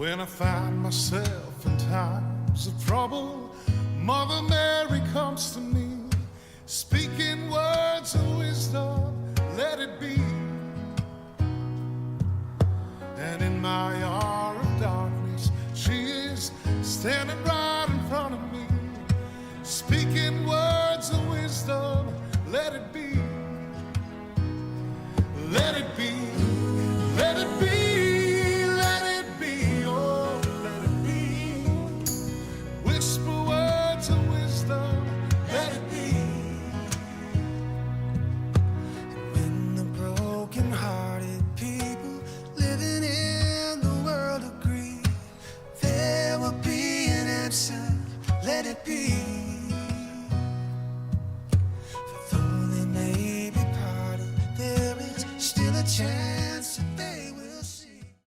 When I find myself in times of trouble, Mother Mary comes to me, speaking words of wisdom, let it be. And in my hour of darkness, she is standing right in front of me, speaking words of wisdom, let it be. Let it be, let it be.